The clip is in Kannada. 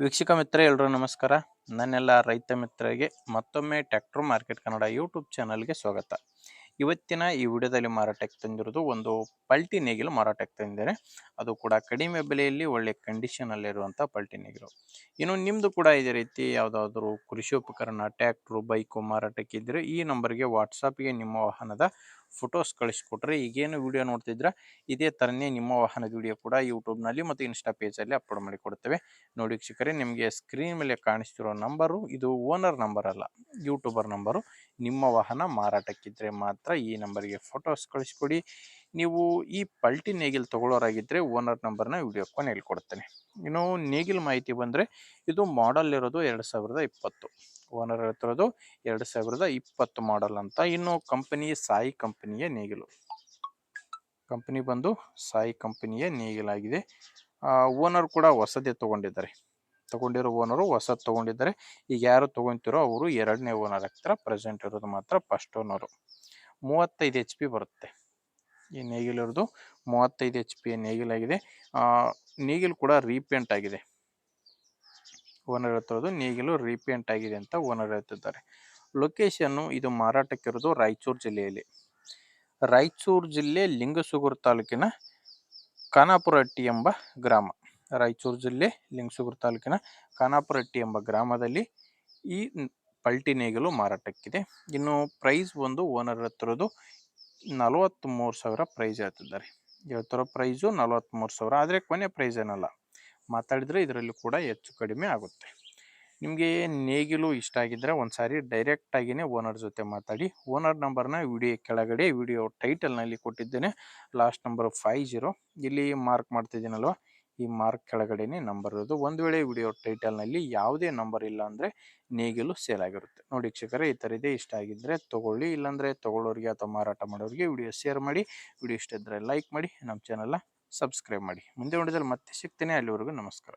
ವೀಕ್ಷಕ ಮಿತ್ರ ಎಲ್ಲರೂ ನಮಸ್ಕಾರ. ನನ್ನೆಲ್ಲ ರೈತ ಮಿತ್ರರಿಗೆ ಮತ್ತೊಮ್ಮೆ ಟ್ರ್ಯಾಕ್ಟರ್ ಮಾರ್ಕೆಟ್ ಕನ್ನಡ ಯೂಟ್ಯೂಬ್ ಚಾನಲ್ಗೆ ಸ್ವಾಗತ. ಇವತ್ತಿನ ಈ ವಿಡಿಯೋದಲ್ಲಿ ಮಾರಾಟಕ್ಕೆ ತಂದಿರೋದು ಒಂದು ಪಲ್ಟಿ ನೇಗಿಲು ಮಾರಾಟಕ್ಕೆ ತಂದಿದ್ದೇನೆ. ಅದು ಕೂಡ ಕಡಿಮೆ ಬೆಲೆಯಲ್ಲಿ ಒಳ್ಳೆ ಕಂಡೀಷನಲ್ಲಿರುವಂಥ ಪಲ್ಟಿ ನೇಗಿಲು. ಇನ್ನು ನಿಮ್ಮದು ಕೂಡ ಇದೇ ರೀತಿ ಯಾವುದಾದ್ರೂ ಕೃಷಿ ಉಪಕರಣ, ಟ್ರ್ಯಾಕ್ಟ್ರು, ಬೈಕು ಮಾರಾಟಕ್ಕಿದ್ದರೆ ಈ ನಂಬರ್ಗೆ ವಾಟ್ಸಪ್ಗೆ ನಿಮ್ಮ ವಾಹನದ ಫೋಟೋಸ್ ಕಳಿಸ್ಕೊಟ್ರೆ, ಈಗೇನು ವಿಡಿಯೋ ನೋಡ್ತಿದ್ರೆ ಇದೇ ಥರನೇ ನಿಮ್ಮ ವಾಹನದ ವಿಡಿಯೋ ಕೂಡ ಯೂಟ್ಯೂಬ್ನಲ್ಲಿ ಮತ್ತು ಇನ್ಸ್ಟಾ ಪೇಜಲ್ಲಿ ಅಪ್ಲೋಡ್ ಮಾಡಿ ಕೊಡ್ತೇವೆ. ನೋಡಿ ವೀಕ್ಷಕರೇ, ನಿಮಗೆ ಸ್ಕ್ರೀನ್ ಮೇಲೆ ಕಾಣಿಸ್ತಿರೋ ನಂಬರು ಇದು ಓನರ್ ನಂಬರ್ ಅಲ್ಲ, ಯೂಟ್ಯೂಬರ್ ನಂಬರು. ನಿಮ್ಮ ವಾಹನ ಮಾರಾಟಕ್ಕಿದ್ರೆ ಮಾತ್ರ ಈ ನಂಬರ್ಗೆ ಫೋಟೋಸ್ ಕಳಿಸ್ಕೊಡಿ. ನೀವು ಈ ಪಲ್ಟಿ ನೇಗಿಲು ತಗೊಳ್ಳೋರಾಗಿದ್ದರೆ ಓನರ್ ನಂಬರ್ನ ವಿಡಿಯೋ ಕೊನೆಯಲ್ಲಿ ಕೊಡ್ತೇನೆ. ಇನ್ನು ನೇಗಿಲು ಮಾಹಿತಿ ಬಂದರೆ ಇದು ಮಾಡಲ್ ಇರೋದು 2020. ಓನರ್ ಹೇಳ್ತಿರೋದು 2020 ಮಾಡಲ್ ಅಂತ. ಇನ್ನು ಕಂಪನಿ ಸಾಯಿ ಕಂಪನಿಯ ನೇಗಿಲು. ಕಂಪನಿ ಬಂದು ಸಾಯಿ ಕಂಪನಿಯ ನೇಗಿಲಾಗಿದೆ. ಓನರ್ ಕೂಡ ಹೊಸದೇ ತಗೊಂಡಿರೋ ಓನರು ಹೊಸದು ತೊಗೊಂಡಿದ್ದಾರೆ. ಈಗ ಯಾರು ತೊಗೊತಿರೋ ಅವರು 2ನೇ ಓನರ್ ಆಗ್ತಾರೆ. ಪ್ರೆಸೆಂಟ್ ಇರೋದು ಮಾತ್ರ ಫಸ್ಟ್ ಓನರು. 35 HP ಬರುತ್ತೆ ಈ ನೇಗಿಲಿರೋದು. 35 HP ನೇಗಿಲಾಗಿದೆ. ನೇಗಿಲು ಕೂಡ ರೀಪೇಂಟ್ ಆಗಿದೆ. ಓನರ್ ಹೇಳ್ತಿರೋದು ನೇಗಿಲು ರೀಪೇಂಟ್ ಆಗಿದೆ ಅಂತ ಓನರ್ ಹೇಳ್ತಿದ್ದಾರೆ. ಲೊಕೇಶನ್ನು ಇದು ಮಾರಾಟಕ್ಕಿರೋದು ರಾಯಚೂರು ಜಿಲ್ಲೆಯಲ್ಲಿ. ರಾಯಚೂರು ಜಿಲ್ಲೆ ಲಿಂಗಸೂಗೂರು ತಾಲೂಕಿನ ಖಾನಾಪುರಹಟ್ಟಿ ಎಂಬ ಗ್ರಾಮ. ರಾಯಚೂರು ಜಿಲ್ಲೆ ಲಿಂಗಸೂಗೂರು ತಾಲೂಕಿನ ಖಾನಾಪುರಹಟ್ಟಿ ಎಂಬ ಗ್ರಾಮದಲ್ಲಿ ಈ ಪಲ್ಟಿ ನೇಗಿಲು ಮಾರಾಟಕ್ಕಿದೆ. ಇನ್ನು ಪ್ರೈಸ್ ಒಂದು ಓನರ್ ಹೇಳ್ತಿರೋದು 43,000 ಪ್ರೈಸ್ ಹೇಳ್ತಿದ್ದಾರೆ. ಹೇಳ್ತಿರೋ ಪ್ರೈಸು 43,000. ಆದರೆ ಕೊನೆ ಪ್ರೈಸ್ ಏನಲ್ಲ, ಮಾತಾಡಿದರೆ ಇದರಲ್ಲಿ ಕೂಡ ಹೆಚ್ಚು ಕಡಿಮೆ ಆಗುತ್ತೆ. ನಿಮಗೆ ನೇಗಿಲು ಇಷ್ಟ ಆಗಿದ್ದರೆ ಒಂದು ಸಾರಿ ಡೈರೆಕ್ಟಾಗಿಯೇ ಓನರ್ ಜೊತೆ ಮಾತಾಡಿ. ಓನರ್ ನಂಬರ್ನ ವಿಡಿಯೋ ಕೆಳಗಡೆ ವಿಡಿಯೋ ಟೈಟಲ್ನಲ್ಲಿ ಕೊಟ್ಟಿದ್ದೇನೆ. Last number 50. ಇಲ್ಲಿ ಮಾರ್ಕ್ ಮಾಡ್ತಿದ್ದೀನಲ್ವ, ಈ ಮಾರ್ಕ್ ಕೆಳಗಡೆನೇ ನಂಬರ್ ಇರೋದು. ಒಂದು ವೇಳೆ ವಿಡಿಯೋ ಟೈಟಲ್ನಲ್ಲಿ ಯಾವುದೇ ನಂಬರ್ ಇಲ್ಲ ಅಂದರೆ ನೇಗಿಲು ಸೇಲ್ ಆಗಿರುತ್ತೆ. ನೋಡಿ ವೀಕ್ಷಕರೇ, ಈ ಥರ ಇದೆ. ಇಷ್ಟ ಆಗಿದ್ದರೆ ತೊಗೊಳ್ಳಿ, ಇಲ್ಲಾಂದರೆ ತೊಗೊಳ್ಳೋರಿಗೆ ಅಥವಾ ಮಾರಾಟ ಮಾಡೋರಿಗೆ ವಿಡಿಯೋ ಶೇರ್ ಮಾಡಿ. ವಿಡಿಯೋ ಇಷ್ಟ ಇದ್ದರೆ ಲೈಕ್ ಮಾಡಿ, ನಮ್ಮ ಚಾನಲ್ನ ಸಬ್ಸ್ಕ್ರೈಬ್ ಮಾಡಿ. ಮುಂದೆ ವಿಡಿಯೋದಲ್ಲಿ ಮತ್ತೆ ಸಿಗ್ತೇನೆ. ಅಲ್ಲಿವರೆಗೂ ನಮಸ್ಕಾರ.